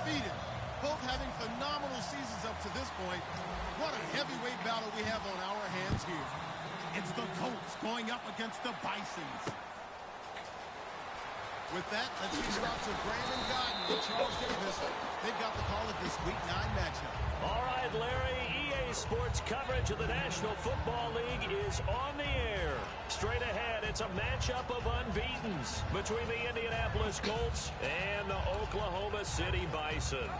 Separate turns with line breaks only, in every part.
undefeated. Both having phenomenal seasons up to this point. What a heavyweight battle we have on our hands here. It's the Colts going up against the Bisons. With that, let's reach out to Brandon Godden and Charles Davis. They've got the call of this Week 9 matchup.
All right, Larry, EA Sports coverage of the National Football League is on the air. Straight ahead, it's a matchup of unbeatens between the Indianapolis Colts and the Oklahoma City Bison.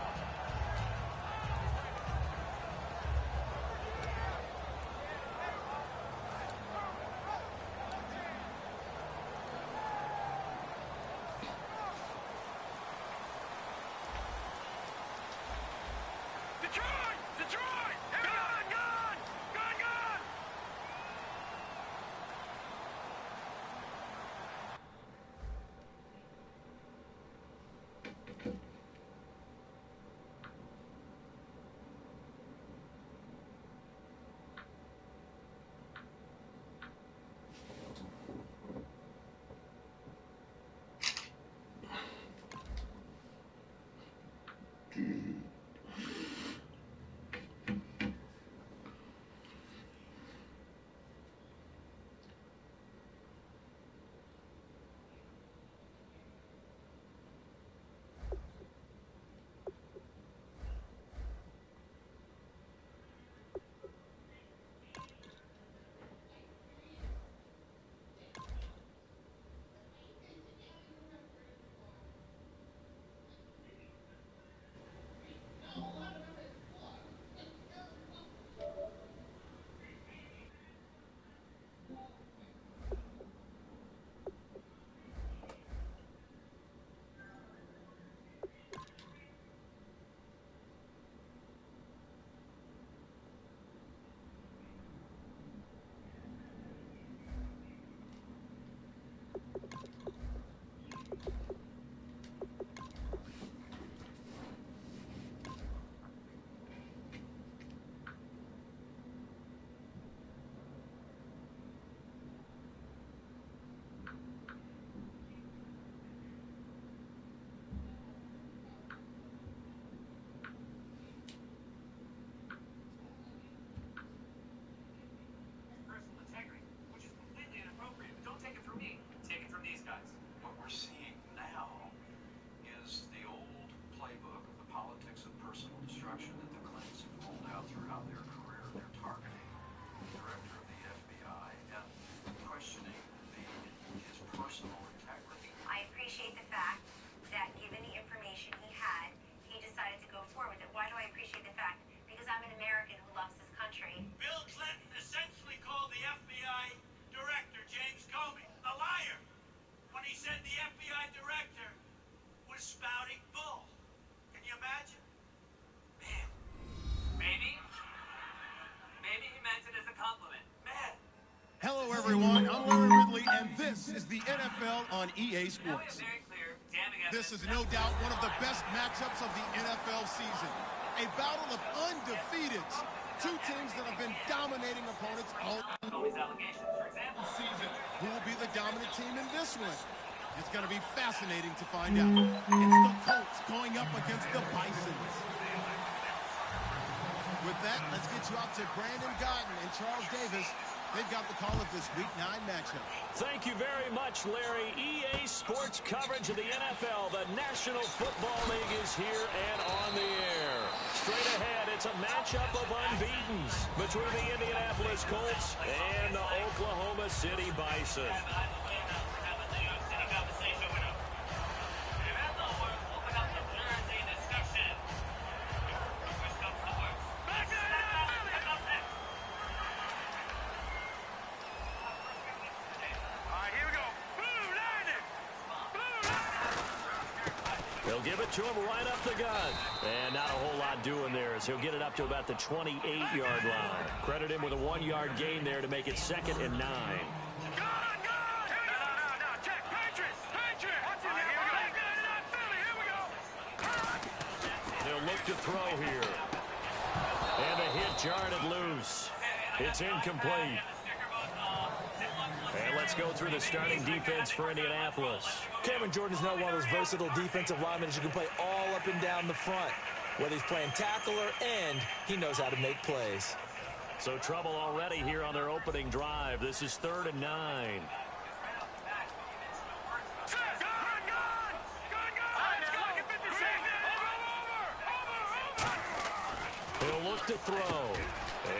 Hello, everyone. I'm Larry Ridley, and this is the NFL on EA Sports. This is no doubt one of the best matchups of the NFL season. A battle of undefeateds. Two teams that have been dominating opponents all season. Who will be the dominant team in this one? It's going to be fascinating to find out. It's the Colts going up against the Bisons. With that, let's get you out to Brandon Godden and Charles Davis. They've got the call of this Week 9 matchup.
Thank you very much, Larry. EA Sports coverage of the NFL. The National Football League is here and on the air. Straight ahead, it's a matchup of unbeatens between the Indianapolis Colts and the Oklahoma City Bison. He'll give it to him right up the gut. And not a whole lot doing there as he'll get it up to about the 28-yard line. Credit him with a 1-yard gain there to make it 2nd and 9. They'll look to throw here. And a hit jarred it loose. It's incomplete. And let's Let's go through the starting defense for Indianapolis.
Cameron Jordan's now one of those versatile defensive linemen who can play all up and down the front. Whether he's playing tackle or end, he knows how to make plays.
So trouble already here on their opening drive. This is 3rd and 9. He'll look to throw.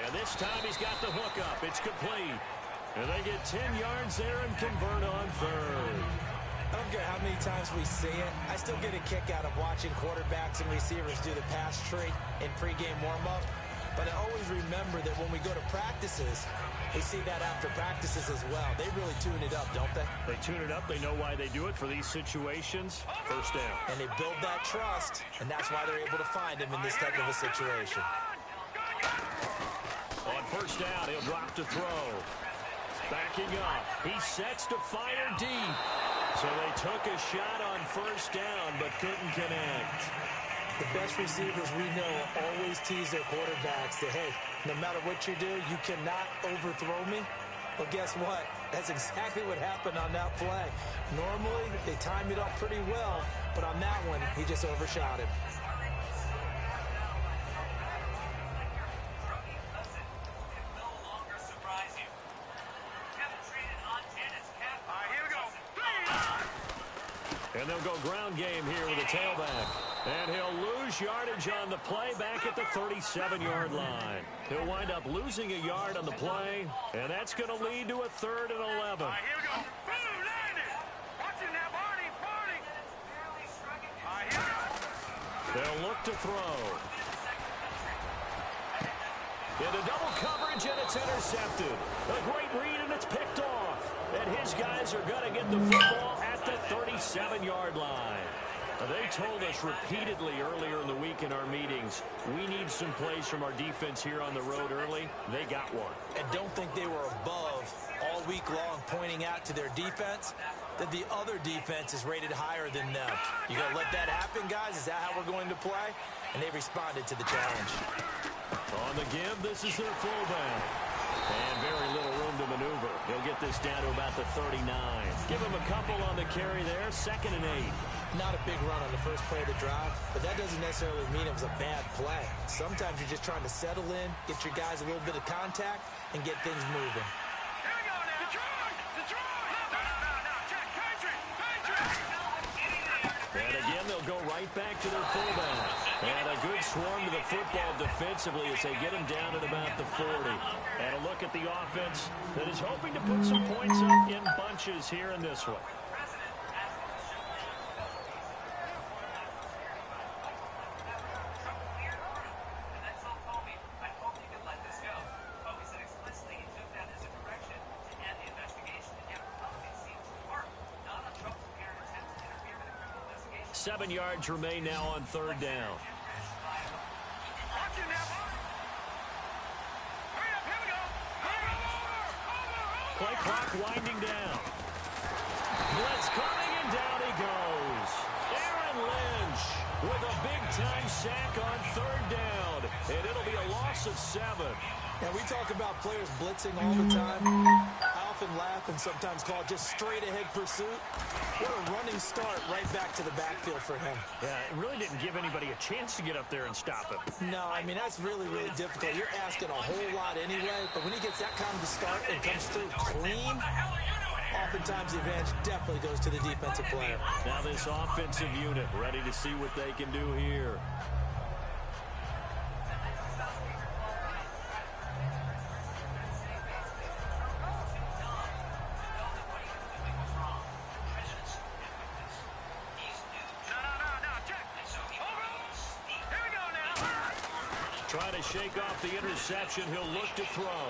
And this time he's got the hook up. It's complete. And they get 10 yards there and convert on 3rd.
I don't care how many times we see it. I still get a kick out of watching quarterbacks and receivers do the pass tree in pregame warm-up. But I always remember that when we go to practices, we see that after practices as well. They really tune it up, don't they?
They tune it up. They know why they do it for these situations. First down.
And they build that trust, and that's why they're able to find him in this type of a situation.
On first down, he'll drop to throw. Backing up. He sets to fire deep. So they took a shot on first down, but couldn't connect.
The best receivers we know always tease their quarterbacks that, hey, no matter what you do, you cannot overthrow me. Well, guess what? That's exactly what happened on that play. Normally, they time it up pretty well, but on that one, he just overshot him.
And they'll go ground game here with a tailback. And he'll lose yardage on the play back at the 37-yard line. He'll wind up losing a yard on the play, and that's going to lead to a 3rd and 11.
Here we go. Watch him now, Barney. Here we go.
They'll look to throw. Into double coverage, and it's intercepted. A great read, and it's picked off. And his guys are going to get the football at the 37-yard line. They told us repeatedly earlier in the week in our meetings, we need some plays from our defense here on the road early. They got one.
And don't think they were above all week long pointing out to their defense that the other defense is rated higher than them. You going to let that happen, guys? Is that how we're going to play? And they responded to the challenge.
On the give, this is their fullback. And very little room to maneuver. He'll get this down to about the 39. Give him a couple on the carry there. 2nd and 8.
Not a big run on the first play of the drive, but that doesn't necessarily mean it was a bad play. Sometimes you're just trying to settle in, get your guys a little bit of contact, and get things moving.
Here we go now. Detroit. No. Check. Country.
And again, they'll go right back to their fullback. And a good swarm to the football defensively as they get him down at about the 40. And a look at the offense that is hoping to put some points up in bunches here in this one. Seven yards remain now on 3rd down.
Watch him now, Barney. Hurry up. Here we go. Over.
Play clock winding down. Blitz coming, and down he goes. Aaron Lynch with a big-time sack on 3rd down. And it'll be a loss of 7.
Now, we talk about players blitzing all the time. I often laugh and sometimes call it just straight-ahead pursuit. What a running start right back to the backfield for him.
Yeah, it really didn't give anybody a chance to get up there and stop him.
No, I mean, that's really, really difficult. You're asking a whole lot anyway, but when he gets that kind of a start and comes through clean, oftentimes the advantage definitely goes to the defensive player.
Now this offensive unit ready to see what they can do here. Trying to shake off the interception. He'll look to throw.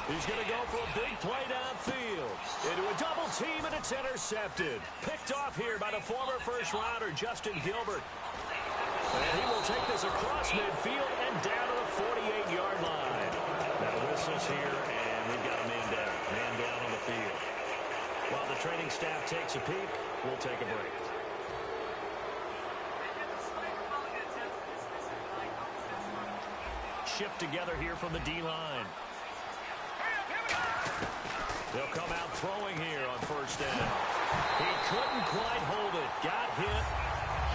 He's going to go for a big play downfield. Into a double team, and it's intercepted. Picked off here by the former first-rounder, Justin Gilbert. And he will take this across midfield and down to the 48-yard line. Now whistles here, and we've got a man down. Man down on the field. While the training staff takes a peek, we'll take a break. Shift together here from the D-line. They'll come out throwing here on first down. He couldn't quite hold it. Got hit.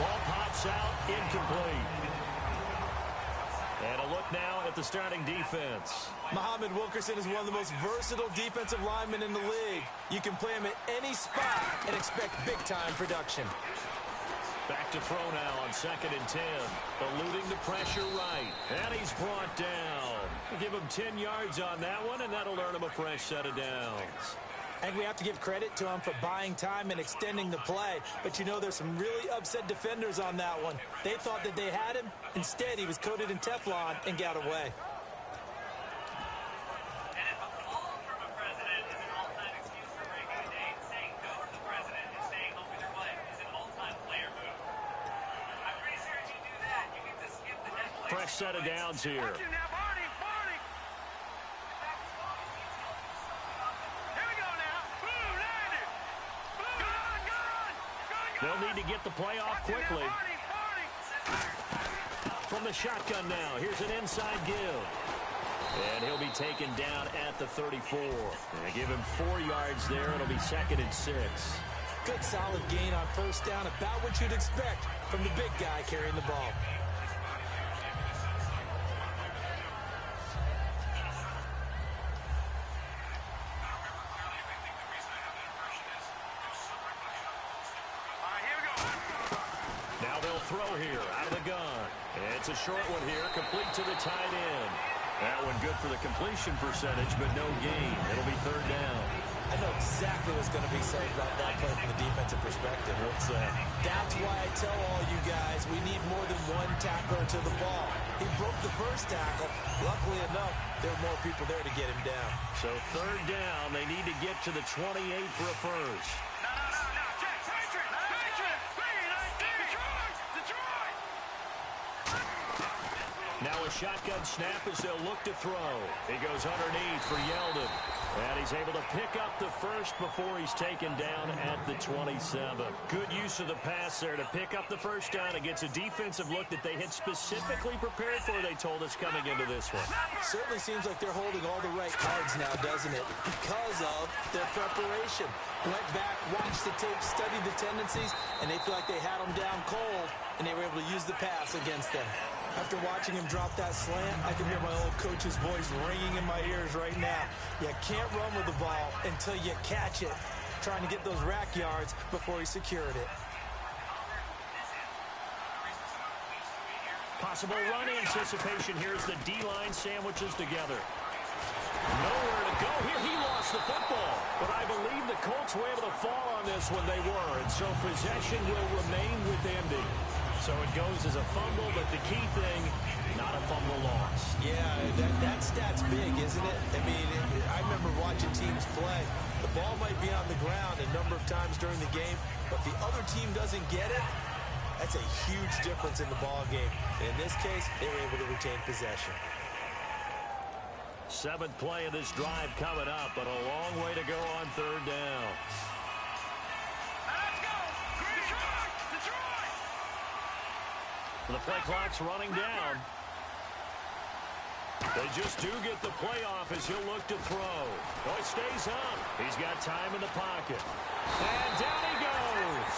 Ball pops out. Incomplete. And a look now at the starting defense.
Muhammad Wilkerson is one of the most versatile defensive linemen in the league. You can play him at any spot and expect big-time production.
Back to throw now on 2nd and 10. Eluding the pressure right. And he's brought down. Give him 10 yards on that one, and that'll earn him a fresh set of downs.
And we have to give credit to him for buying time and extending the play. But you know, there's some really upset defenders on that one. They thought that they had him. Instead, he was coated in Teflon and got away.
Fresh set of downs here. They'll need to get the play off quickly. From the shotgun now, here's an inside give. And he'll be taken down at the 34. They give him 4 yards there. It'll be 2nd and 6.
Good solid gain on first down, about what you'd expect from the big guy carrying the ball.
Throw here out of the gun. It's a short one here, complete to the tight end. That one good for the completion percentage, but no gain. It'll be 3rd down.
I know exactly what's going to be said about that play from the defensive perspective.
What's that?
That's why I tell all you guys we need more than one tackler to the ball. He broke the first tackle. Luckily enough, there were more people there to get him down.
So 3rd down, they need to get to the 28 for a first. Now a shotgun snap as they'll look to throw. He goes underneath for Yeldon. And he's able to pick up the first before he's taken down at the 27. Good use of the pass there to pick up the first down. It gets a defensive look that they had specifically prepared for, they told us, coming into this one.
Certainly seems like they're holding all the right cards now, doesn't it? Because of their preparation. Went back, watched the tape, studied the tendencies, and they feel like they had them down cold, and they were able to use the pass against them. After watching him drop that slant, I can hear my old coach's voice ringing in my ears right now. You can't run with the ball until you catch it. Trying to get those rack yards before he secured it.
Possible run anticipation. Here's the D-line sandwiches together. Nowhere to go here. He lost the football. But I believe the Colts were able to fall on this when they were. And so possession will remain with Indy. So it goes as a fumble, but the key thing, not a fumble loss.
Yeah, that stat's big, isn't it? I mean, I remember watching teams play. The ball might be on the ground a number of times during the game, but if the other team doesn't get it, that's a huge difference in the ball game. And in this case, they were able to retain possession.
7th play of this drive coming up, but a long way to go on 3rd down. The play clock's running down. They just do get the play off as he'll look to throw. Oh, it stays up. He's got time in the pocket. And down he goes.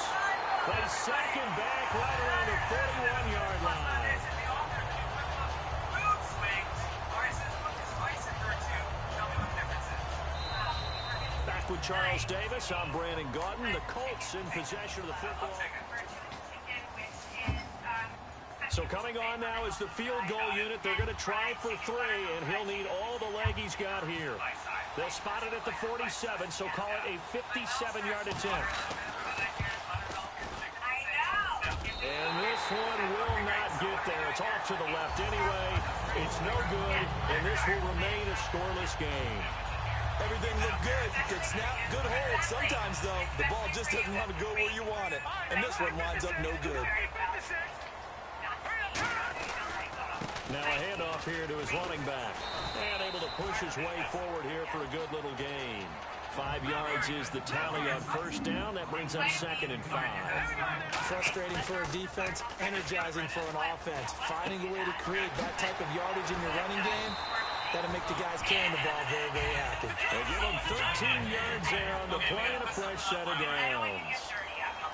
They sack him back right around the 41-yard line. Back with Charles Davis. I'm Brandon Gaudin. The Colts in possession of the football. So coming on now is the field goal unit. They're going to try for 3, and he'll need all the leg he's got here. They'll spot it at the 47, so call it a 57-yard attempt. And this one will not get there. It's off to the left anyway. It's no good, and this will remain a scoreless game.
Everything looked good. Good snap, good hold. Sometimes, though, the ball just doesn't want to go where you want it. And this one winds up no good.
Now a handoff here to his running back. And able to push his way forward here for a good little gain. 5 yards is the tally on first down. That brings up 2nd and 5.
Frustrating for a defense, energizing for an offense. Finding a way to create that type of yardage in your running game, That'll make the guys carrying the ball very, very happy.
They give them 13 yards there on the play and a fresh set of downs.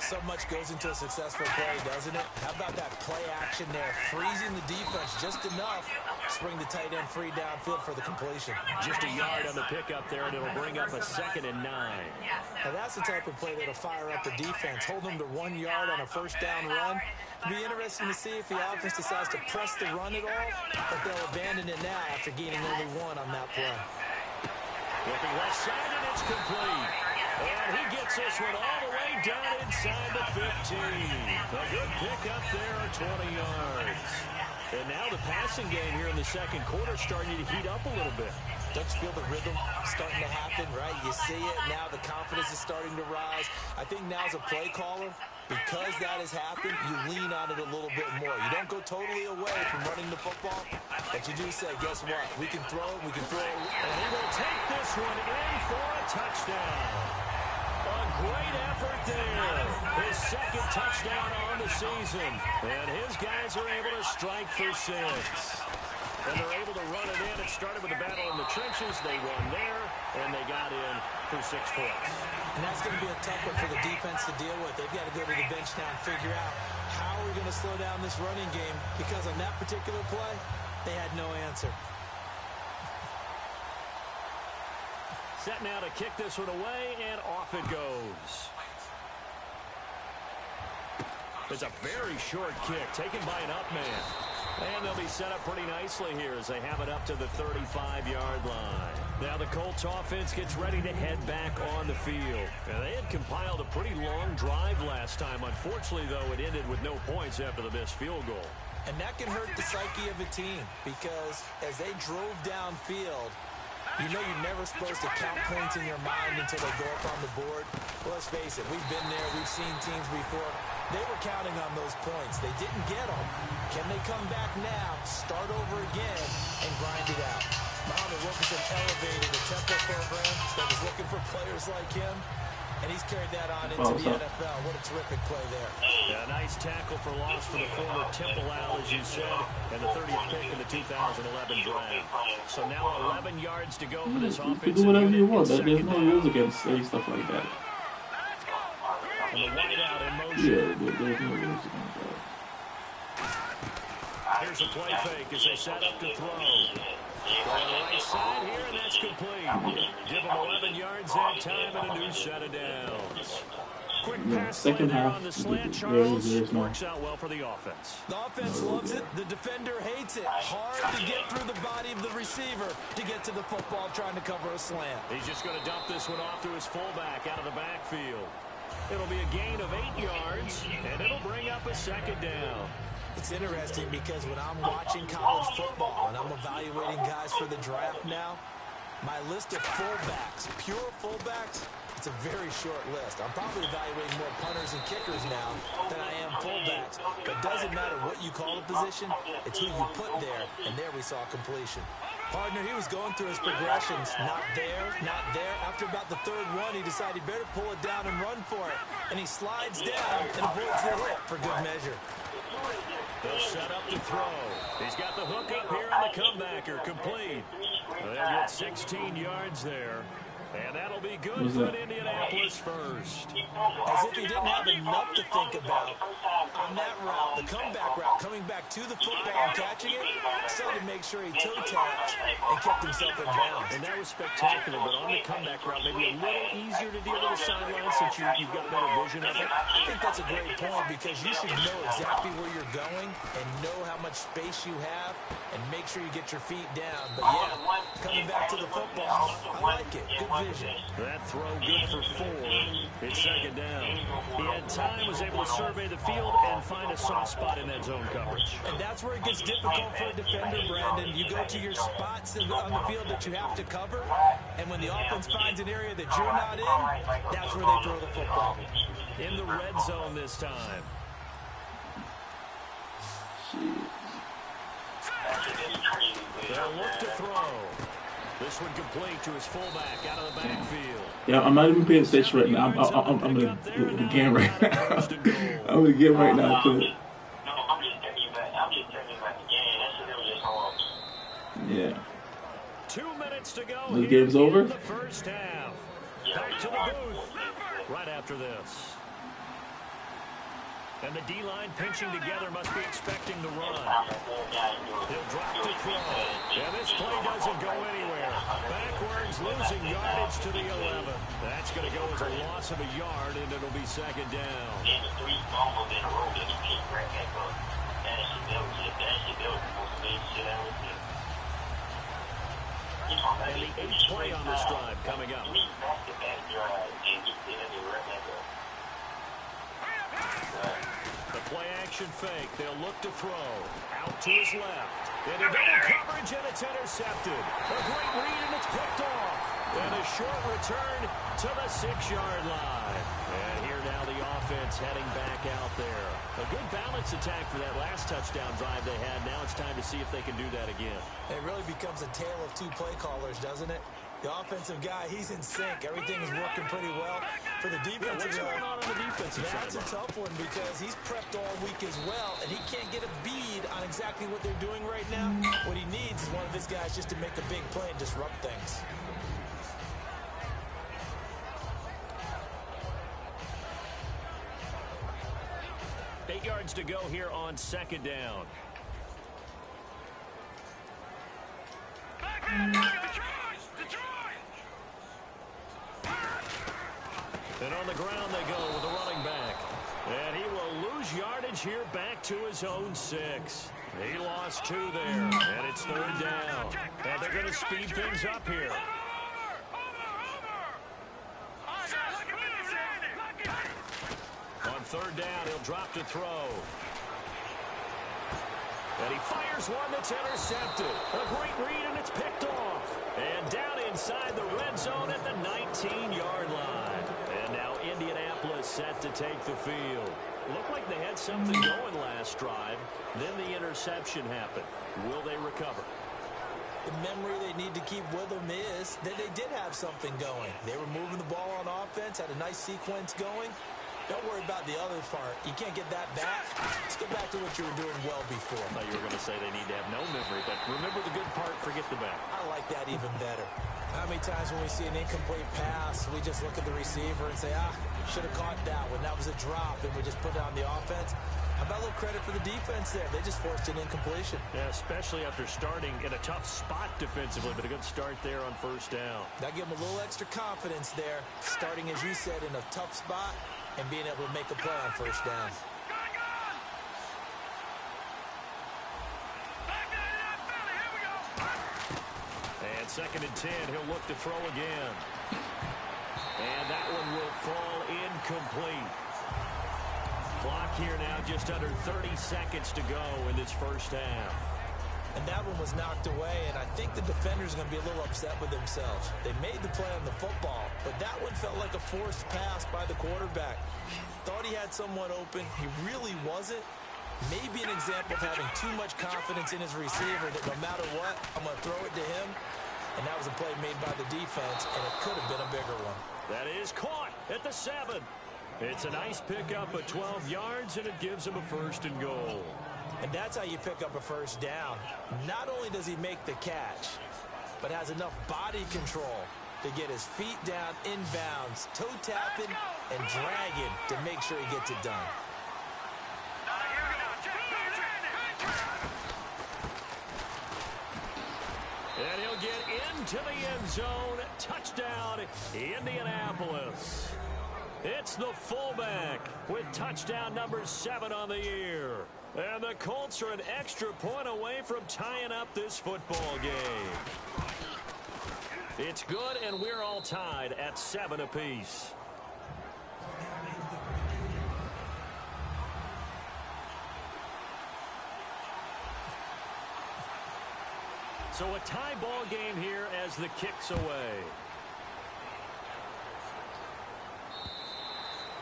So much goes into a successful play, doesn't it? How about that play action there? Freezing the defense just enough to bring the tight end free downfield for the completion.
Just a yard on the pickup there, and it'll bring up a 2nd and 9.
Now that's the type of play that'll fire up the defense. Hold them to 1 yard on a first down run. It'll be interesting to see if the offense decides to press the run at all, but they'll abandon it now after gaining only 1 on that play.
Looking left side, and it's complete. And he gets this one all the way down inside the 15. A good pickup there at 20 yards. And now the passing game here in the second quarter starting to heat up a little bit.
Don't you feel the rhythm starting to happen, right? You see it. Now the confidence is starting to rise. I think now as a play caller, because that has happened, you lean on it a little bit more. You don't go totally away from running the football, but you do say, guess what? We can throw it, we can throw it.
And he will take this one in for a touchdown. A great effort there. His 2nd touchdown on the season. And his guys are able to strike for 6. And they're able to run it in. It started with a battle in the trenches. They won there, and they got in for 6 points.
And that's going to be a tough one for the defense to deal with. They've got to go to the bench now and figure out how we're going to slow down this running game, because on that particular play, they had no answer.
Set now to kick this one away, and off it goes. It's a very short kick taken by an up man. And they'll be set up pretty nicely here as they have it up to the 35-yard line. Now the Colts offense gets ready to head back on the field. Now, they had compiled a pretty long drive last time. Unfortunately, though, it ended with no points after the missed field goal.
And that can hurt the psyche of a team, because as they drove downfield, you know you're never supposed to count points in your mind until they go up on the board. Well, let's face it, we've been there, we've seen teams before. They were counting on those points. They didn't get them. Can they come back now, start over again, and grind it out? Muhammad Wilkerson elevated a Temple program that was looking for players like him, and he's carried that on into the NFL. What a terrific play there.
Yeah, nice tackle for loss for the former Temple Owl, as you said, and the 30th pick in the 2011 draft. So now 11 yards to go for this offense.
You can do whatever you want. There's no rules against saying stuff like that.
And the wideout in motion.
Yeah, there's no rules against that.
Here's a play fake as they set up to throw. On the right side here, and that's complete. Give them 11 yards that time and a new set of downs. Quick pass
second
there
half,
on the slant,
Charles.
works out well for the offense.
The offense loves it. The defender hates it. Hard to get through the body of the receiver to get to the football trying to cover a slant.
He's just going to dump this one off to his fullback out of the backfield. It'll be a gain of 8 yards, and it'll bring up a 2nd down.
It's interesting because when I'm watching college football and I'm evaluating guys for the draft now, my list of fullbacks, pure fullbacks, it's a very short list. I'm probably evaluating more punters and kickers now than I am fullbacks. But it doesn't matter what you call a position, it's who you put there, and there we saw completion. Partner, he was going through his progressions. Not there, not there. After about the 3rd one, he decided he better pull it down and run for it. And he slides down and avoids the hit for good measure.
They'll set up to throw. He's got the hook up here on the comebacker. Complete. They'll get 16 yards there. And that'll be good for an Indianapolis first.
As if he didn't have enough to think about on that route, the comeback route, coming back to the football and catching it, decided to make sure he toe-tapped and kept himself in bounds.
And that was spectacular, but on the comeback route, maybe a little easier to deal with the sideline since you've got better vision of it.
I think that's a great point, because you should know exactly where you're going and know how much space you have and make sure you get your feet down. But yeah, coming back to the football, I like it. Good vision.
That throw good for 4. It's 2nd down. He had time, was able to survey the field and find a soft spot in that zone coverage.
And that's where it gets difficult for a defender, Brandon. You go to your spots on the field that you have to cover, and when the offense finds an area that you're not in, that's where they throw the football.
In the red zone this time. They'll look to throw. This one complete to his fullback out of the backfield.
Yeah, I'm not even paying attention right now. I'm gonna the game right now. I'm gonna get right now too.
No, I'm just taking you back. I'm just taking you back the game. That shit was just hard.
Yeah.
minutes to go
This
here
game's over.
in the first half. Back to the booth right after this. And the D-line pinching together must be expecting the run. He'll drop to throw. And this play doesn't go anywhere. Backwards, losing yardage to the 11. That's going to go as a loss of a yard, and it'll be second down. And the 8th play on this drive coming up. The play action fake. They'll look to throw. Out to his left. Into double coverage, and it's intercepted. A great read, and it's picked off. And a short return to the 6-yard line. And here now the offense heading back out there. A good balance attack for that last touchdown drive they had. Now it's time to see if they can do that again.
It really becomes a tale of two play callers, doesn't it? The offensive guy, he's in sync. Everything is working pretty well. For the defensive
what's going on the defensive side?
That's a tough one because he's prepped all week as well, and he can't get a bead on exactly what they're doing right now. What he needs is one of his guys just to make a big play and disrupt things.
Eight yards to go here on second down. And on the ground they go with a running back. And he will lose yardage here back to his own 6. He lost 2 there. And it's third down. And they're going to speed things up here. On third down, he'll drop to throw. And he fires one that's intercepted. A great read, and it's picked off. And down inside the red zone at the 19-yard line. And now Indianapolis set to take the field. Looked like they had something going last drive. Then the interception happened. Will they recover?
The memory they need to keep with them is that they did have something going. They were moving the ball on offense, had a nice sequence going. Don't worry about the other part. You can't get that back. Let's go back to what you were doing well before.
I thought you were going to say they need to have no memory, but remember the good part, forget the bad.
I like that even better. How many times when we see an incomplete pass, we just look at the receiver and say, should have caught that one. That was a drop, and we just put it on the offense. How about a little credit for the defense there? They just forced an incompletion.
Yeah, especially after starting in a tough spot defensively, but a good start there on first down.
That give them a little extra confidence there, starting, as you said, in a tough spot and being able to make a play on first down.
And second and 10, he'll look to throw again. And that one will fall incomplete. Clock here now just under 30 seconds to go in this first half.
And that one was knocked away, and I think the defenders are going to be a little upset with themselves. They made the play on the football, but that one felt like a forced pass by the quarterback. Thought he had someone open. He really wasn't. Maybe an example of having too much confidence in his receiver that no matter what, I'm going to throw it to him. And that was a play made by the defense, and it could have been a bigger one.
That is caught at the 7. It's a nice pickup of 12 yards, and it gives him a first and goal.
And that's how you pick up a first down. Not only does he make the catch, but has enough body control to get his feet down inbounds, toe tapping and dragging to make sure he gets it done.
And he'll get into the end zone. Touchdown, Indianapolis. It's the fullback with touchdown number 7 on the year. And the Colts are an extra point away from tying up this football game. It's good, and we're all tied at 7 apiece. So a tie ball game here as the kick's away.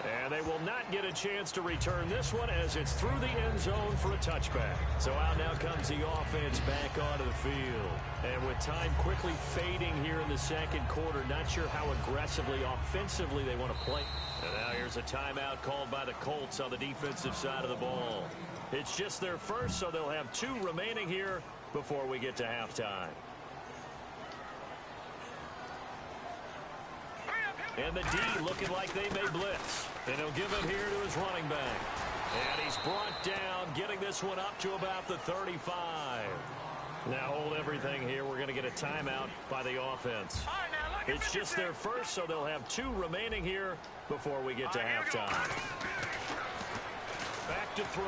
And they will not get a chance to return this one as it's through the end zone for a touchback. So out now comes the offense back onto the field. And with time quickly fading here in the second quarter, not sure how aggressively, offensively they want to play. And now here's a timeout called by the Colts on the defensive side of the ball. It's just their first, so they'll have 2 remaining here before we get to halftime. And the D looking like they may blitz. And he'll give it here to his running back. And he's brought down, getting this one up to about the 35. Now hold everything here. We're going to get a timeout by the offense. It's just their first, so they'll have 2 remaining here before we get to halftime. Back to throw.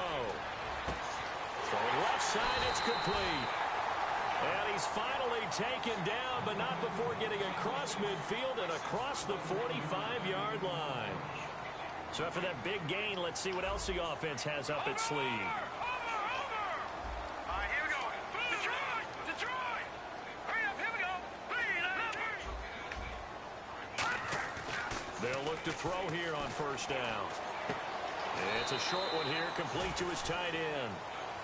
Throwing left side, it's complete. And he's finally taken down, but not before getting across midfield and across the 45-yard line. So after that big gain, let's see what else the offense has up its sleeve.
Here we go. Detroit! Detroit! Hurry up, here we go.
They'll look to throw here on first down. It's a short one here, complete to his tight end.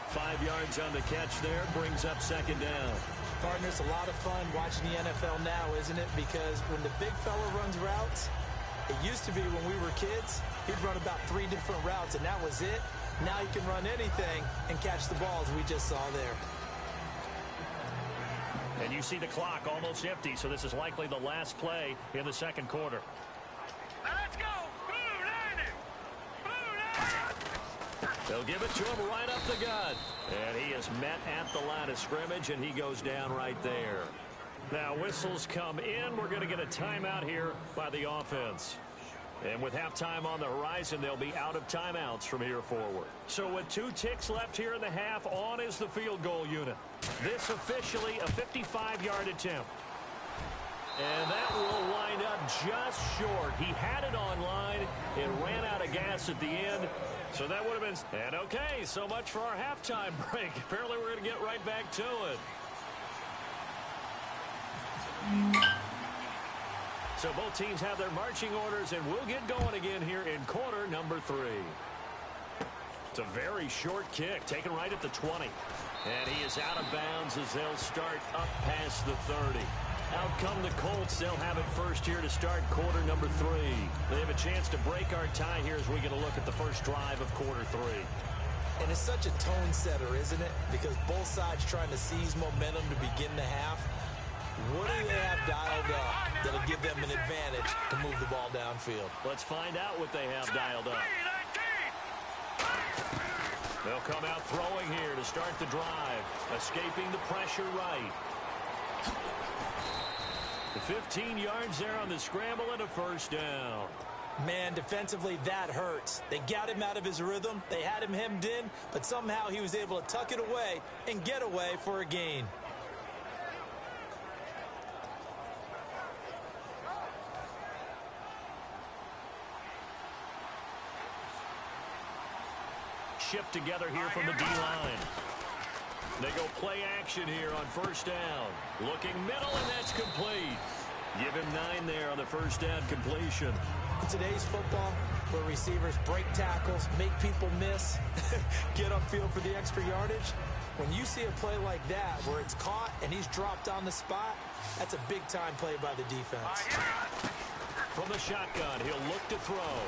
5 yards on the catch there, brings up second down.
Partner, it's a lot of fun watching the NFL now, isn't it? Because when the big fella runs routes, it used to be when we were kids, he'd run about 3 different routes, and that was it. Now he can run anything and catch the balls we just saw there.
And you see the clock almost empty, so this is likely the last play in the second quarter.
Now let's go. Blue Lightning! Blue Lightning!
They'll give it to him right up the gut. And he is met at the line of scrimmage, and he goes down right there. Now whistles come in. We're going to get a timeout here by the offense. And with halftime on the horizon, they'll be out of timeouts from here forward. So with 2 ticks left here in the half, on is the field goal unit. This officially a 55-yard attempt. And that will wind up just short. He had it on line. It ran out of gas at the end. So that would have been... And okay, so much for our halftime break. Apparently we're going to get right back to it. So both teams have their marching orders, and we'll get going again here in quarter number 3. It's a very short kick, taken right at the 20. And he is out of bounds as they'll start up past the 30. Out come the Colts. They'll have it first here to start quarter number 3. They have a chance to break our tie here as we get a look at the first drive of quarter 3.
And it's such a tone setter, isn't it? Because both sides trying to seize momentum to begin the half. What do they have dialed up that'll give them an advantage to move the ball downfield?
Let's find out what they have dialed up. They'll come out throwing here to start the drive. Escaping the pressure right. 15 yards there on the scramble and a first down.
Man, defensively, that hurts. They got him out of his rhythm. They had him hemmed in, but somehow he was able to tuck it away and get away for a gain.
Shift together here from the D-line. They go play action here on first down. Looking middle, and that's complete. Give him 9 there on the first down completion.
In today's football, where receivers break tackles, make people miss, get upfield for the extra yardage, when you see a play like that where it's caught and he's dropped on the spot, that's a big-time play by the defense.
From the shotgun, he'll look to throw.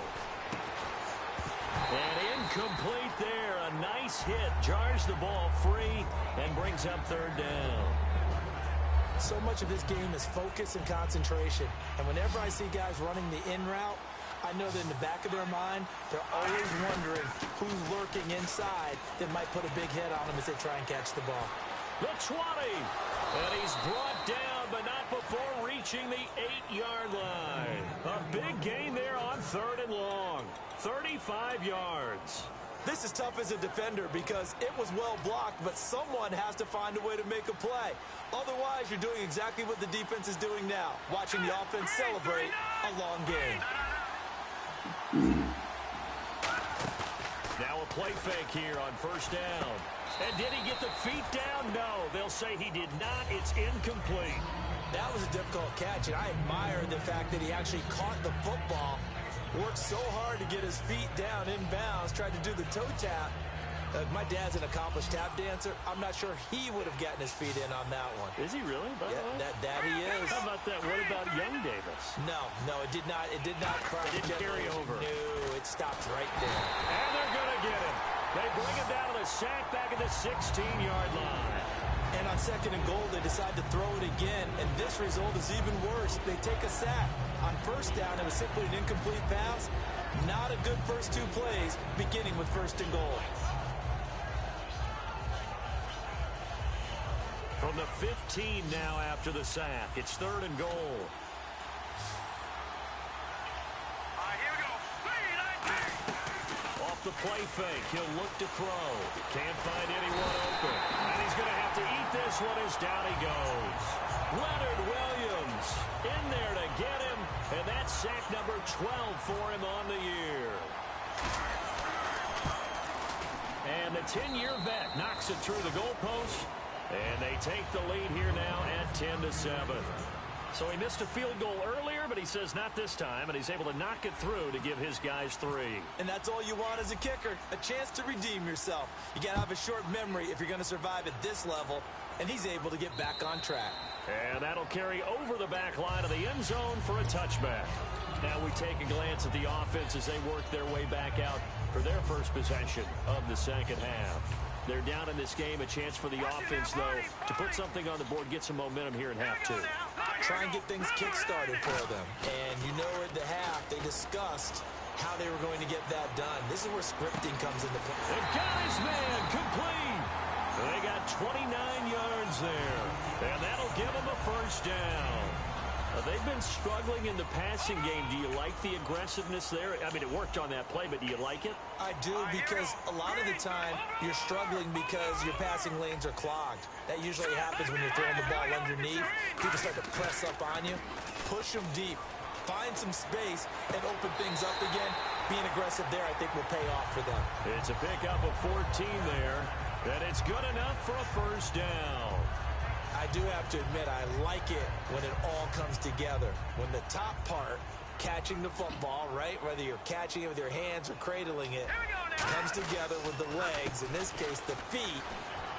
And incomplete there. A nice hit. Jars the ball free and brings up third down.
So much of this game is focus and concentration. And whenever I see guys running the in route, I know that in the back of their mind, they're always wondering who's lurking inside that might put a big hit on them as they try and catch the ball.
The 20. And he's brought down, but not before reaching the 8-yard line. A big gain there on third and long. 35 yards.
This is tough as a defender because it was well blocked, but someone has to find a way to make a play. Otherwise, you're doing exactly what the defense is doing now, watching the offense celebrate a long game.
Now a play fake here on first down. And did he get the feet down? No, they'll say he did not. It's incomplete.
That was a difficult catch, and I admire the fact that he actually caught the football, worked so hard to get his feet down inbounds, tried to do the toe tap. My dad's an accomplished tap dancer. I'm not sure he would have gotten his feet in on that one.
Is he really?
Yeah, that he is.
How about that? What about Young Davis?
No, it did not crack.
It didn't carry over.
No, it stopped right there.
And they're going to get him. They bring him down to the sack back at the 16-yard line.
And on 2nd and goal, they decide to throw it again, and this result is even worse. They take a sack. On 1st down, it was simply an incomplete pass. Not a good first 2 plays, beginning with 1st and goal.
From the 15 now after the sack, it's 3rd and goal.
Here we go. 3, 19.
Off the play fake, he'll look to throw. Can't find anyone open. And he's going to have to eat this one as down he goes. Leonard Williams in there to get him. And that's sack number 12 for him on the year. And the 10-year vet knocks it through the goalpost. And they take the lead here now at 10-7. So he missed a field goal earlier, but he says not this time, and he's able to knock it through to give his guys 3.
And that's all you want as a kicker, a chance to redeem yourself. You got to have a short memory if you're going to survive at this level, and he's able to get back on track.
And that'll carry over the back line of the end zone for a touchback. Now we take a glance at the offense as they work their way back out for their first possession of the second half. They're down in this game. A chance for the offense, though, to put something on the board, get some momentum here in half 2.
Try and get things kick-started for them. And you know at the half, they discussed how they were going to get that done. This is where scripting comes into play.
They've got his man complete. They got 29 yards there. And that'll give them a first down. They've been struggling in the passing game. Do you like the aggressiveness there? I mean, it worked on that play, but do you like it?
I do, because a lot of the time you're struggling because your passing lanes are clogged. That usually happens when you're throwing the ball underneath. People start to press up on you. Push them deep. Find some space and open things up again. Being aggressive there, I think, will pay off for them.
It's a pickup of 14 there, and it's good enough for a first down.
I do have to admit, I like it when it all comes together. When the top part, catching the football, right, whether you're catching it with your hands or cradling it, comes together with the legs, in this case the feet,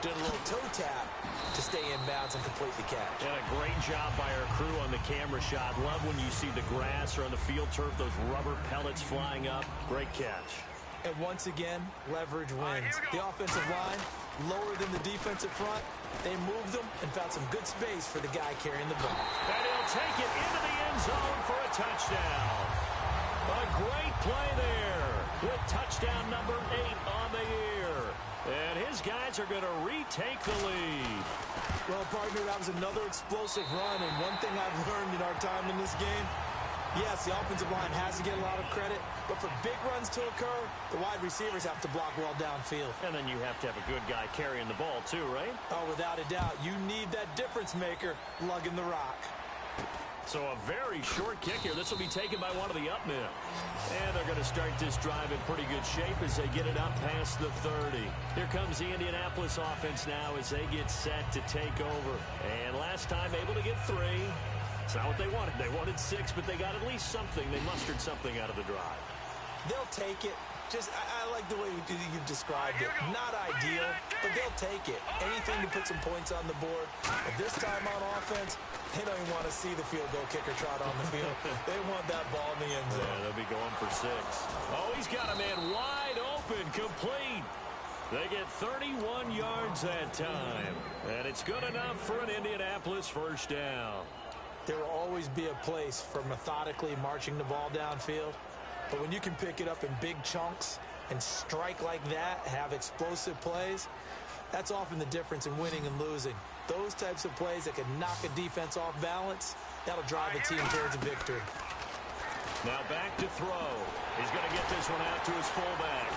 doing a little toe tap to stay in bounds and complete the catch.
And a great job by our crew on the camera shot. Love when you see the grass or on the field turf, those rubber pellets flying up. Great catch.
And once again, leverage wins. The offensive line, lower than the defensive front. They moved them and found some good space for the guy carrying the ball.
And he'll take it into the end zone for a touchdown. A great play there with touchdown number 8 on the year. And his guys are going to retake the lead.
Well, partner, that was another explosive run. And one thing I've learned in our time in this game, yes, the offensive line has to get a lot of credit, but for big runs to occur, the wide receivers have to block well downfield.
And then you have to have a good guy carrying the ball too, right?
Oh, without a doubt. You need that difference maker lugging the rock.
So a very short kick here. This will be taken by one of the up men. And they're going to start this drive in pretty good shape as they get it up past the 30. Here comes the Indianapolis offense now as they get set to take over. And last time able to get 3. It's not what they wanted. They wanted 6, but they got at least something. They mustered something out of the drive.
They'll take it. I like the way you've described it. Not ideal, but they'll take it. Anything to put some points on the board. But this time on offense, they don't even want to see the field goal kicker trot on the field. They want that ball in the end zone.
Yeah, they'll be going for 6. Oh, he's got a man wide open, complete. They get 31 yards that time. And it's good enough for an Indianapolis first down.
There will always be a place for methodically marching the ball downfield. But when you can pick it up in big chunks and strike like that, have explosive plays, that's often the difference in winning and losing. Those types of plays that can knock a defense off balance, that'll drive a team towards a victory.
Now back to throw. He's going to get this one out to his fullback.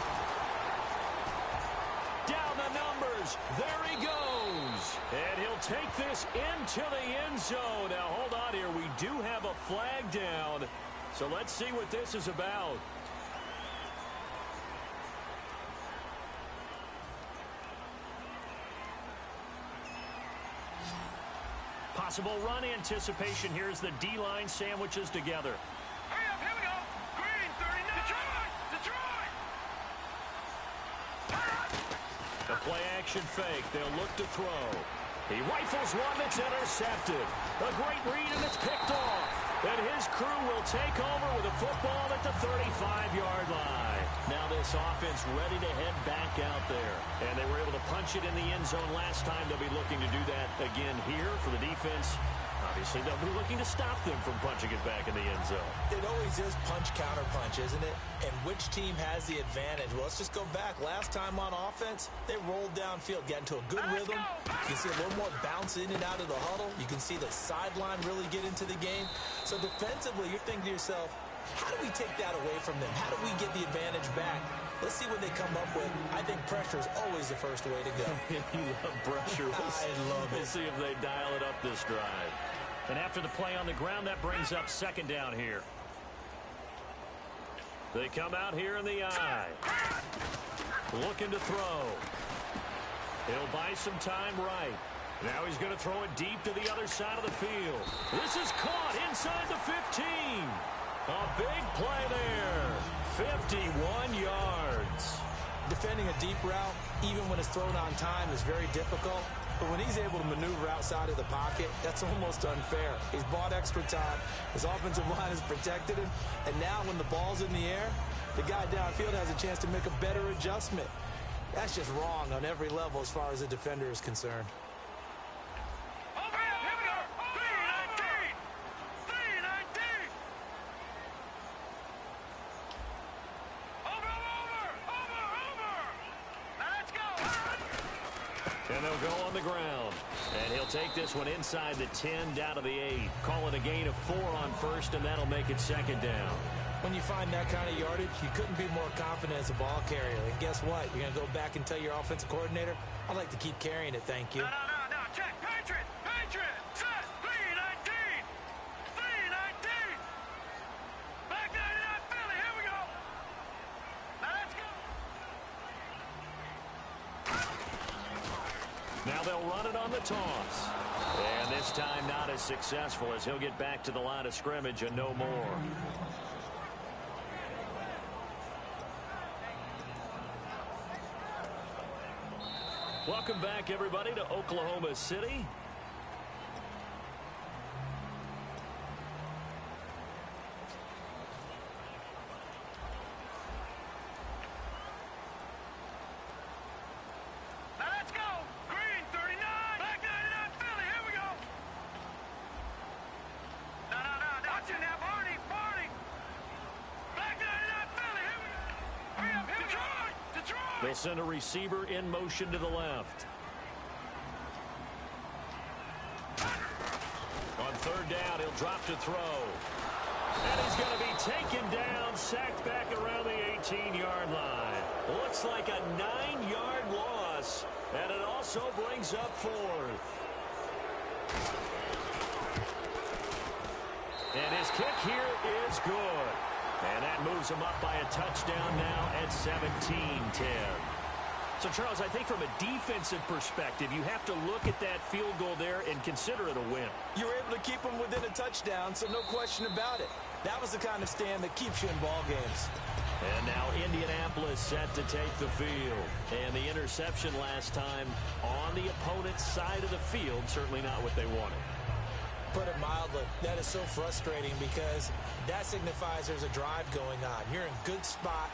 Down the numbers. There he goes. And he'll take this into the end zone. Now hold on here. We do have a flag down. So let's see what this is about. Possible run anticipation. Here's the D-line sandwiches together.
Hurry up, here we go. Green, 39. Detroit!
A play action fake. They'll look to throw. He rifles one that's intercepted. A great read, and it's picked off. And his crew will take over with a football at the 35-yard line. Now this offense ready to head back out there. And they were able to punch it in the end zone last time. They'll be looking to do that again here for the defense. Obviously, they'll be looking to stop them from punching it back in the end zone.
It always is punch-counter-punch, isn't it? And which team has the advantage? Well, let's just go back. Last time on offense, they rolled downfield, got into a good rhythm. You can see a little more bounce in and out of the huddle. You can see the sideline really get into the game. So defensively, you're thinking to yourself, how do we take that away from them? How do we get the advantage back? Let's see what they come up with. I think pressure is always the first way to go.
You love pressure.
I love it.
We'll see if they dial it up this drive. And after the play on the ground, that brings up second down here. They come out here in the eye. Looking to throw. He'll buy some time right. Now he's going to throw it deep to the other side of the field. This is caught inside the 15. A big play there. 51 yards.
Defending a deep route, even when it's thrown on time, is very difficult. But when he's able to maneuver outside of the pocket, that's almost unfair. He's bought extra time. His offensive line has protected him. And now when the ball's in the air, the guy downfield has a chance to make a better adjustment. That's just wrong on every level as far as the defender is concerned.
And they'll go on the ground. And he'll take this one inside the 10 down to the 8. Call it a gain of 4 on first, and that'll make it second down.
When you find that kind of yardage, you couldn't be more confident as a ball carrier. And guess what? You're going to go back and tell your offensive coordinator, I'd like to keep carrying it, thank you.
No. Check. Patriot. Set. 3-19. Back 99 Philly. Here we go. Now let's go.
Now they'll run it on the toss. And this time not as successful as he'll get back to the line of scrimmage and no more. Welcome back, everybody, to Oklahoma City.
Now let's go. Green 39. Back 99 Philly. Here we go. No. Watch it now, Barney. Back 99 Philly. Here we go. Hurry up. Detroit.
They'll send a receiver in motion to the left. On third down, he'll drop to throw. And he's going to be taken down, sacked back around the 18-yard line. Looks like a 9-yard loss, and it also brings up fourth. And his kick here is good. And that moves him up by a touchdown now at 17-10. So, Charles, I think from a defensive perspective, you have to look at that field goal there and consider it a win.
You were able to keep him within a touchdown, so no question about it. That was the kind of stand that keeps you in ball games.
And now Indianapolis set to take the field. And the interception last time on the opponent's side of the field, certainly not what they wanted.
Put it mildly, that is so frustrating because that signifies there's a drive going on. You're in good spot,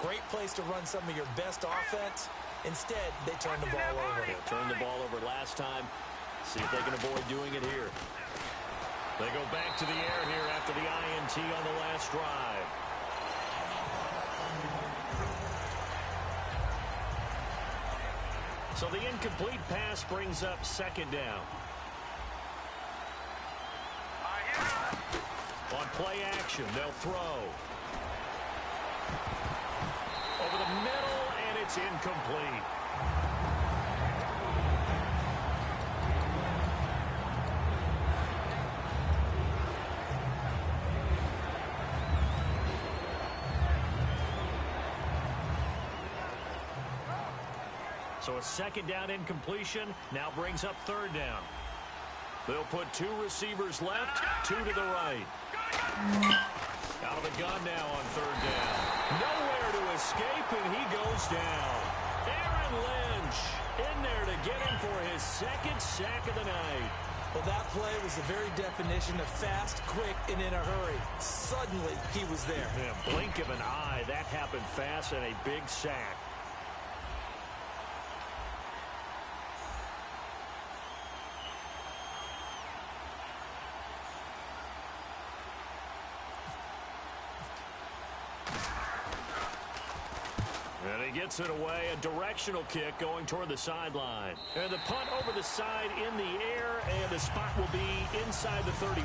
great place to run some of your best offense. Instead, they turn the ball over.
They turned the ball over last time. See if they can avoid doing it here. They go back to the air here after the INT on the last drive. So the incomplete pass brings up second down. On play action, they'll throw. Over the middle, and it's incomplete. So a second down incompletion now brings up third down. They'll put 2 receivers left, 2 to the right. Out of the gun now on third down. Nowhere to escape, and he goes down. Aaron Lynch in there to get him for his second sack of the night.
Well, that play was the very definition of fast, quick, and in a hurry. Suddenly, he was there.
Yeah, blink of an eye. That happened fast and a big sack. And he gets it away, a directional kick going toward the sideline. And the punt over the side in the air, and the spot will be inside the 35.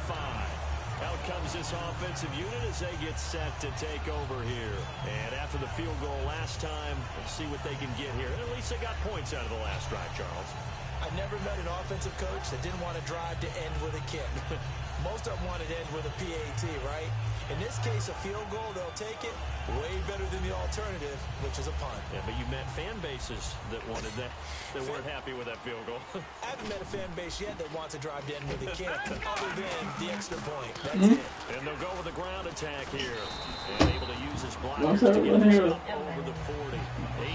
Out comes this offensive unit as they get set to take over here. And after the field goal last time, let's see what they can get here. At least they got points out of the last drive, Charles.
I never met an offensive coach that didn't want to drive to end with a kick. Most of them wanted to end with a PAT, right? In this case, a field goal, they'll take it. Way better than the alternative, which is a punt.
Yeah, but you met fan bases that wanted that, that weren't happy with that field goal.
I haven't met a fan base yet that wants to drive to end with a kick, other than the extra point. That's it.
And they'll go with a ground attack here. And able to use his blockers to get this up over the 40.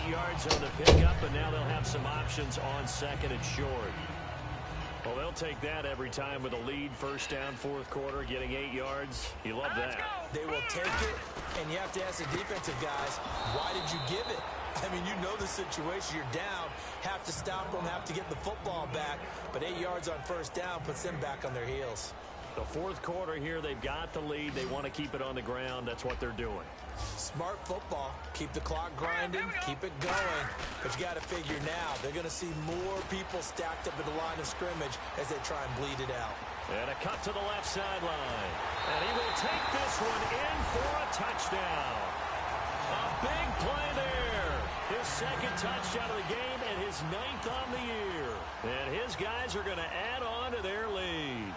8 yards on the pickup, and now they'll have some options on second and short. Well, they'll take that every time with a lead. First down, fourth quarter, getting 8 yards. You love that.
They will take it, and you have to ask the defensive guys, why did you give it? I mean, you know the situation. You're down, have to stop them, have to get the football back. But 8 yards on first down puts them back on their heels.
The fourth quarter here, they've got the lead. They want to keep it on the ground. That's what they're doing.
Smart football. Keep the clock grinding, keep it going. But you got to figure now, they're going to see more people stacked up at the line of scrimmage as they try and bleed it out.
And a cut to the left sideline. And he will take this one in for a touchdown. A big play there. His second touchdown of the game and his 9th on the year. And his guys are going to add on to their lead.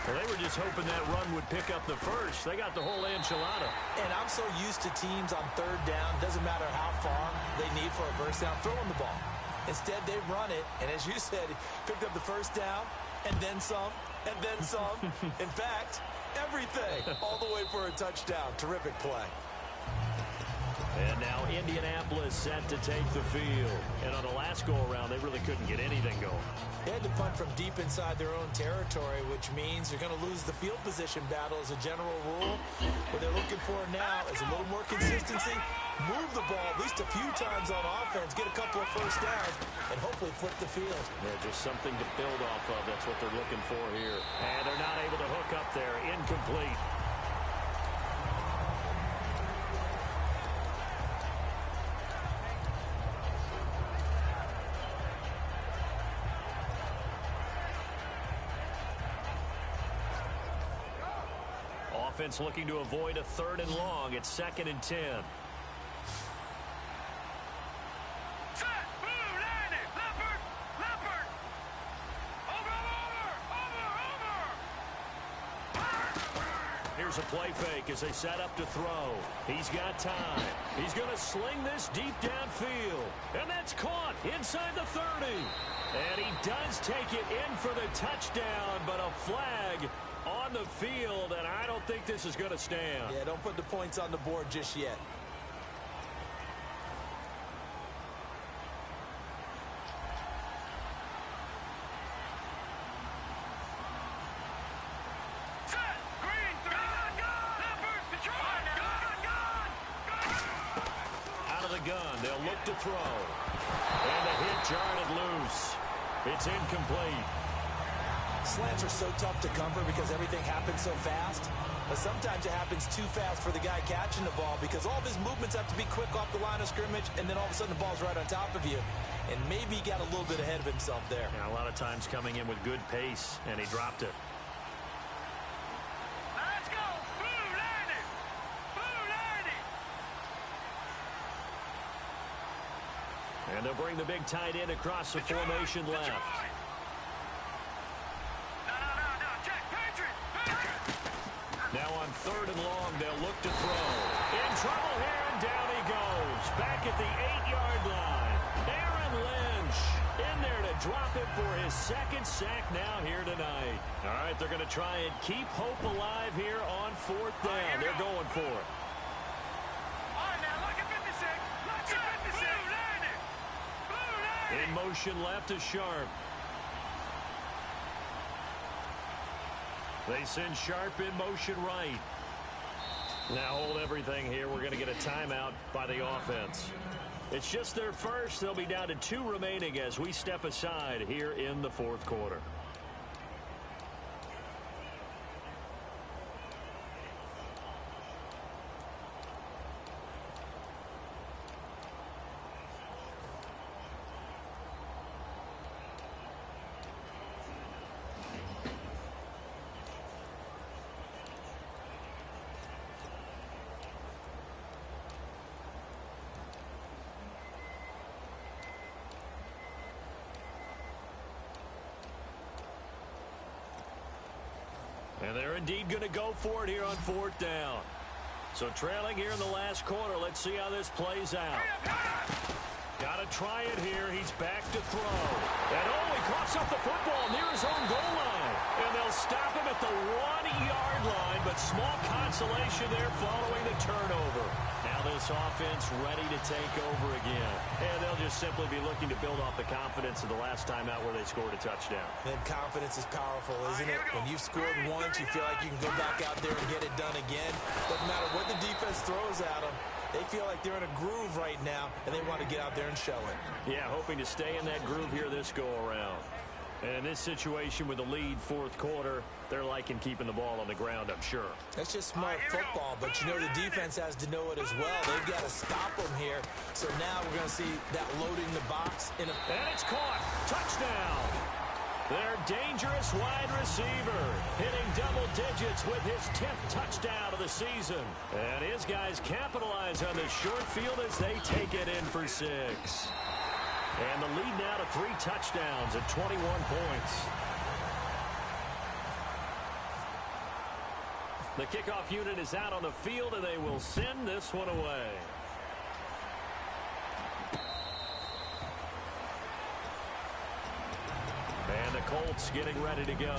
Well, they were just hoping that run would pick up the first. They got the whole enchilada.
And I'm so used to teams on third down, doesn't matter how far they need for a first down, throwing the ball. Instead, they run it, and as you said, picked up the first down, and then some, and then some. In fact, everything, all the way for a touchdown. Terrific play.
And now Indianapolis set to take the field. And on the last go-around, they really couldn't get anything going.
They had to punt from deep inside their own territory, which means you're going to lose the field position battle as a general rule. What they're looking for now is a little more consistency, move the ball at least a few times on offense, get a couple of first downs, and hopefully flip the field.
Yeah, just something to build off of. That's what they're looking for here. And they're not able to hook up there. Incomplete. Offense looking to avoid a 3rd and long. It's 2nd and 10. Here's a play fake as they set up to throw. He's got time. He's going to sling this deep downfield. And that's caught inside the 30. And he does take it in for the touchdown, but a flag on the field, and I don't think this is going to stand.
Yeah, don't put the points on the board just yet.
Out of the gun, they'll look to throw. And the hit jarred it loose. It's incomplete.
Slants are so tough to cover because everything happens so fast. But sometimes it happens too fast for the guy catching the ball because all of his movements have to be quick off the line of scrimmage, and then all of a sudden the ball's right on top of you. And maybe he got a little bit ahead of himself there.
Yeah, a lot of times coming in with good pace, and he dropped it.
Let's go! Blue landing! Blue landing!
And they'll bring the big tight end across the formation left. Now on 3rd and long, they'll look to throw. In trouble here, and down he goes. Back at the 8-yard line. Aaron Lynch in there to drop it for his 2nd sack now here tonight. All right, they're going to try and keep hope alive here on 4th down. They're going for it.
All right, now, look at 56. Look at 56. Blue landing! Blue landing!
In motion left is Sharp. They send Sharp in motion right. Now hold everything here. We're going to get a timeout by the offense. It's just their first. They'll be down to 2 remaining as we step aside here in the fourth quarter. And they're indeed going to go for it here on 4th down. So trailing here in the last quarter. Let's see how this plays out. Got to try it here. He's back to throw. And he coughs up the football near his own goal line. And they'll stop him at the 1-yard line, but small consolation there following the turnover. Now this offense ready to take over again. And they'll just simply be looking to build off the confidence of the last time out where they scored a touchdown.
And confidence is powerful, isn't it? When you've scored once, you feel like you can go back out there and get it done again. Doesn't matter what the defense throws at them. They feel like they're in a groove right now, and they want to get out there and show it.
Yeah, hoping to stay in that groove here this go-around. And in this situation with the lead 4th quarter, they're liking keeping the ball on the ground, I'm sure.
That's just smart football, but you know the defense has to know it as well. They've got to stop them here. So now we're going to see that loading the box. And
it's caught. Touchdown. Their dangerous wide receiver hitting double digits with his 10th touchdown of the season. And his guys capitalize on this short field as they take it in for 6. And the lead now to 3 touchdowns at 21 points. The kickoff unit is out on the field, and they will send this one away. And the Colts getting ready to go.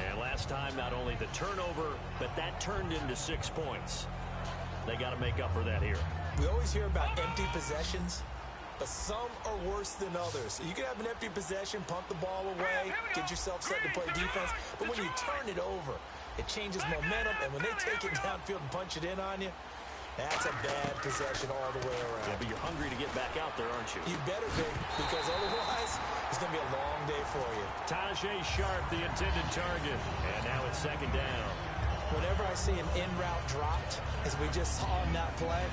And last time, not only the turnover, but that turned into 6 points. They got to make up for that here.
We always hear about empty possessions, but some are worse than others. You can have an empty possession, pump the ball away, get yourself set to play defense, but when you turn it over, it changes momentum, and when they take it downfield and punch it in on you, that's a bad possession all the way around.
Yeah, but you're hungry to get back out there, aren't you?
You better be, because otherwise it's going to be a long day for you.
Tajay Sharp, the intended target, and now it's 2nd down.
Whenever I see an in-route dropped, as we just saw on that play,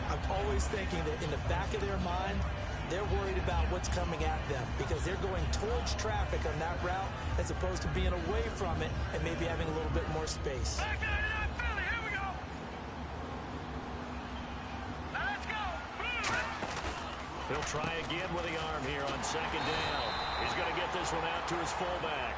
I'm always thinking that in the back of their mind, they're worried about what's coming at them because they're going towards traffic on that route as opposed to being away from it and maybe having a little bit more space.
He'll try again with the arm here on 2nd down. He's going to get this one out to his fullback.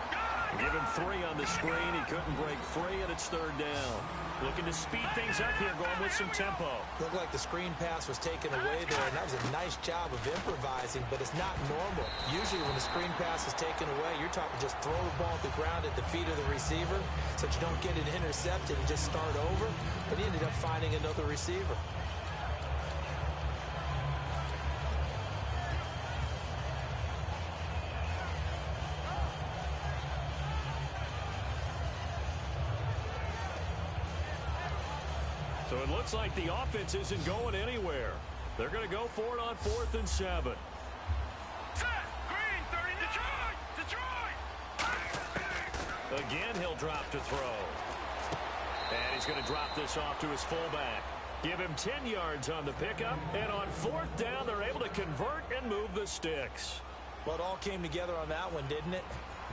Give him 3 on the screen. He couldn't break free, and it's 3rd down. Looking to speed things up here, going with some tempo.
Looked like the screen pass was taken away there, and that was a nice job of improvising, but it's not normal. Usually when the screen pass is taken away, you're talking just throw the ball at the ground at the feet of the receiver so that you don't get it intercepted and just start over. But he ended up finding another receiver.
So it looks like the offense isn't going anywhere. They're going to go for it on 4th and 7.
Set! Green, 30, Detroit!
Again, he'll drop to throw. And he's going to drop this off to his fullback. Give him 10 yards on the pickup. And on 4th down, they're able to convert and move the sticks.
Well, it all came together on that one, didn't it?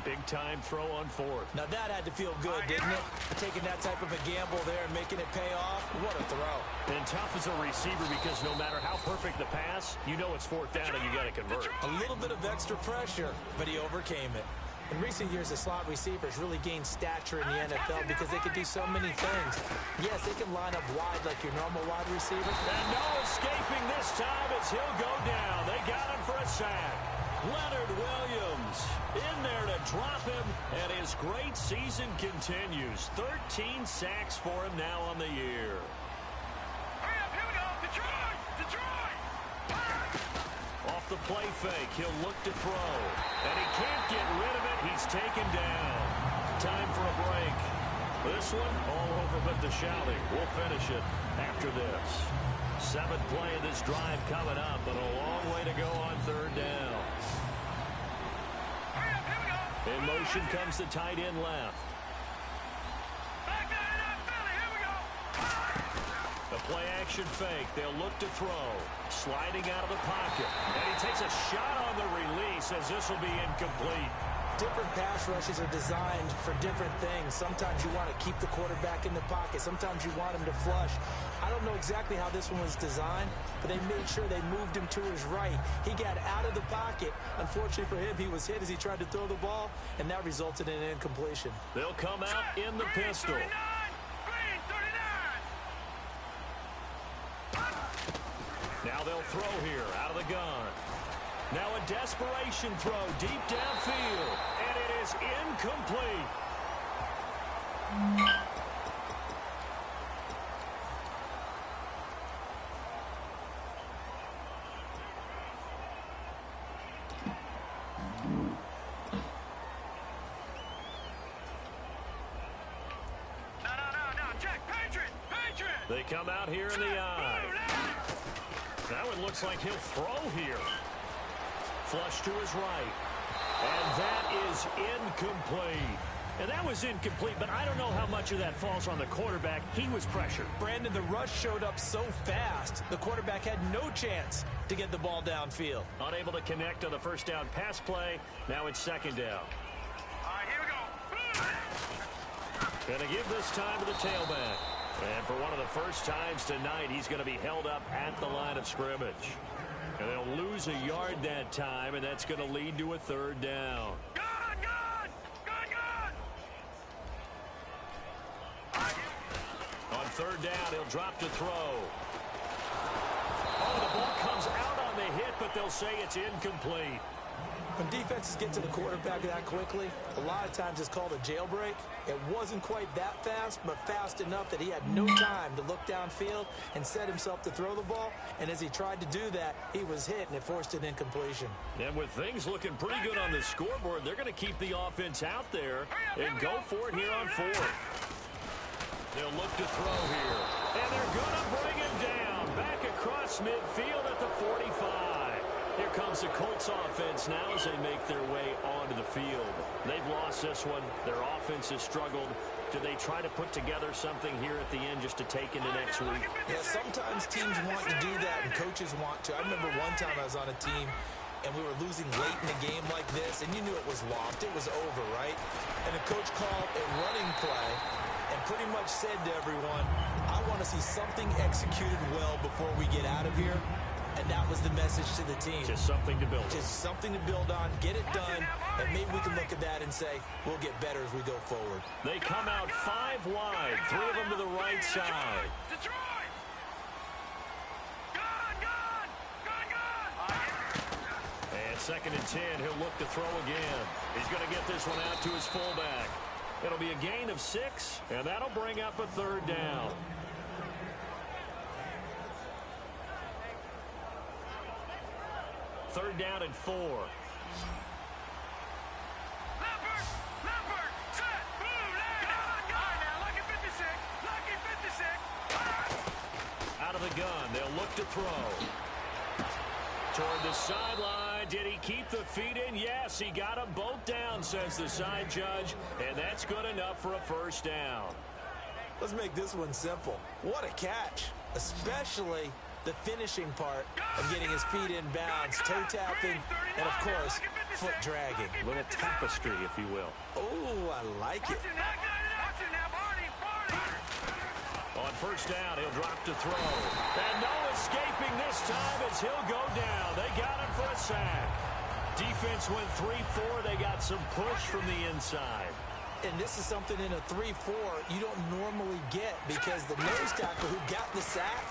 Big-time throw on 4th.
Now that had to feel good, didn't it? Taking that type of a gamble there and making it pay off. What a throw.
And tough as a receiver because no matter how perfect the pass, you know it's 4th down and you got to convert.
A little bit of extra pressure, but he overcame it. In recent years, the slot receivers really gained stature in the NFL because they can do so many things. Yes, they can line up wide like your normal wide receiver.
And no escaping this time as he'll go down. They got him for a sack. Leonard Williams in there to drop him, and his great season continues. 13 sacks for him now on the year.
Hurry up, here we go! Detroit! Detroit!
Off the play fake, he'll look to throw. And he can't get rid of it. He's taken down. time for a break. This one, all over but the shouting. We'll finish it after this. 7th play of this drive coming up, but a long way to go on 3rd down. In motion comes the tight end left. The play-action fake. They'll look to throw. Sliding out of the pocket. And he takes a shot on the release as this will be incomplete.
Different pass rushes are designed for different things. Sometimes you want to keep the quarterback in the pocket. Sometimes you want him to flush. I don't know exactly how this one was designed, but they made sure they moved him to his right. He got out of the pocket. Unfortunately for him, he was hit as he tried to throw the ball, and that resulted in an incompletion.
They'll come out in the pistol. Now they'll throw here out of the gun. Now a desperation throw deep downfield, and it is incomplete.
No, Jack, Patriot!
They come out here in the eye. Now it looks like he'll throw here. Flush to his right. And that is incomplete. And that was incomplete, but I don't know how much of that falls on the quarterback. He was pressured.
Brandon, the rush showed up so fast, the quarterback had no chance to get the ball downfield.
Unable to connect on the first down pass play. Now it's 2nd down.
All right, here we go.
Going to give this time to the tailback. And for one of the first times tonight, he's going to be held up at the line of scrimmage. And they'll lose a yard that time, and that's going to lead to a 3rd down.
Good!
On 3rd down, he'll drop to throw. Oh, the ball comes out on the hit, but they'll say it's incomplete.
When defenses get to the quarterback that quickly, a lot of times it's called a jailbreak. It wasn't quite that fast, but fast enough that he had no time to look downfield and set himself to throw the ball. And as he tried to do that, he was hit, and it forced an incompletion.
And with things looking pretty good on the scoreboard, they're going to keep the offense out there and go for it here on 4th. They'll look to throw here. And they're going to bring him down. Back across midfield at the 45. Here comes the Colts offense now as they make their way onto the field. They've lost this one. Their offense has struggled. Do they try to put together something here at the end just to take into next week?
Yeah, sometimes teams want to do that and coaches want to. I remember one time I was on a team and we were losing late in a game like this, and you knew it was lost. It was over, right? And the coach called a running play and pretty much said to everyone, I want to see something executed well before we get out of here. And that was the message to the team.
Just something to build on.
Just something to build on, get it done, and maybe we can look at that and say, we'll get better as we go forward.
They come out 5 wide, 3 of them to the right side.
Detroit!
And 2nd and 10, he'll look to throw again. He's going to get this one out to his fullback. It'll be a gain of 6, and that'll bring up a 3rd down. Third down and 4.
Leopard, set, blue, leg. Now, lucky 56, lucky 56.
Out of the gun, they'll look to throw. Toward the sideline, did he keep the feet in? Yes, he got them both down, says the side judge, and that's good enough for a 1st down.
Let's make this one simple. What a catch, especially the finishing part of getting his feet in bounds, toe tapping, and of course, foot dragging.
A little tapestry, if you will.
Oh, I like it.
On 1st down, he'll drop to throw. And no escaping this time as he'll go down. They got him for a sack. Defense went 3-4. They got some push from the inside.
And this is something in a 3-4 you don't normally get because the nose tackle who got the sack,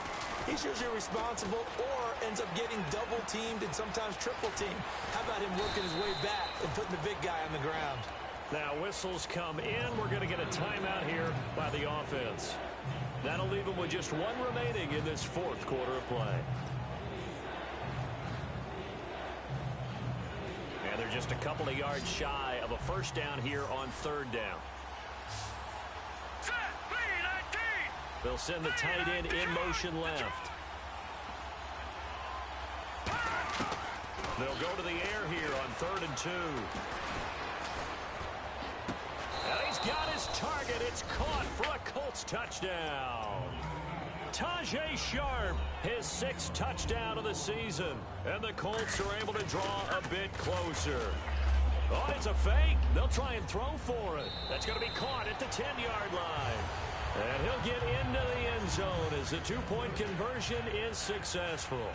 he's usually responsible or ends up getting double teamed and sometimes triple teamed. How about him working his way back and putting the big guy on the ground?
Now whistles come in. We're going to get a timeout here by the offense. That'll leave them with just 1 remaining in this 4th quarter of play. And they're just a couple of yards shy of a 1st down here on 3rd down. They'll send the tight end in motion left. They'll go to the air here on 3rd and 2. And he's got his target. It's caught for a Colts touchdown. Tajay Sharp, his 6th touchdown of the season. And the Colts are able to draw a bit closer. Oh, it's a fake. They'll try and throw for it. That's going to be caught at the 10-yard line. And he'll get into the end zone as the 2-point conversion is successful.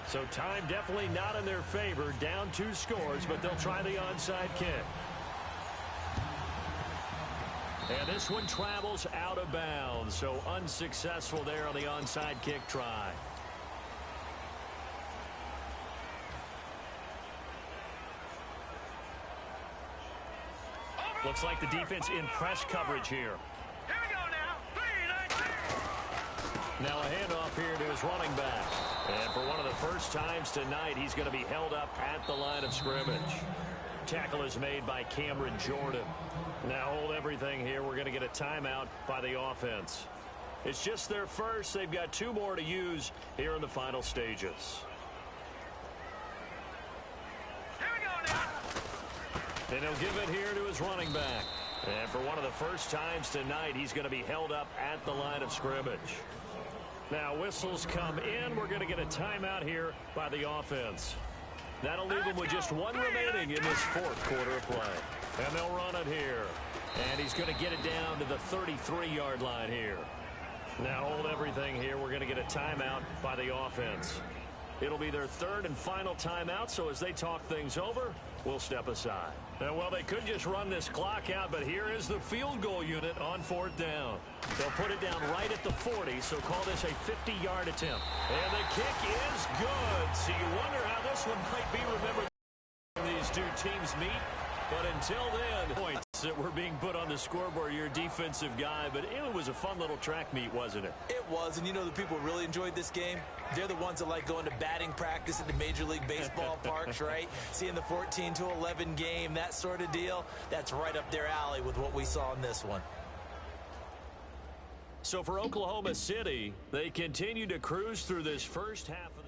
So time definitely not in their favor. Down 2 scores, but they'll try the onside kick. And this one travels out of bounds, so unsuccessful there on the onside kick try. Looks like the defense in press coverage here.
Here we go now. 3, 9, 2.
Now a handoff here to his running back. And for one of the first times tonight, he's going to be held up at the line of scrimmage. Tackle is made by Cameron Jordan. Now hold everything here. We're going to get a timeout by the offense. It's just their first. They've got 2 more to use here in the final stages.
Here we go now.
And he'll give it here to his running back. And for one of the first times tonight, he's going to be held up at the line of scrimmage. Now whistles come in. We're going to get a timeout here by the offense. That'll leave him with just 1 remaining in this 4th quarter of play. And they'll run it here. And he's going to get it down to the 33-yard line here. Now hold everything here. We're going to get a timeout by the offense. It'll be their 3rd and final timeout, so as they talk things over, we'll step aside. And, well, they could just run this clock out, but here is the field goal unit on 4th down. They'll put it down right at the 40, so call this a 50-yard attempt. And the kick is good. So you wonder how this one might be remembered when these 2 teams meet. But until then, points that were being put on the scoreboard, your defensive guy. But it was a fun little track meet, wasn't it?
It was, and you know the people who really enjoyed this game? They're the ones that like going to batting practice at the Major League Baseball parks, right? Seeing the 14-11 game, that sort of deal. That's right up their alley with what we saw in this one.
So for Oklahoma City, they continue to cruise through this first half of the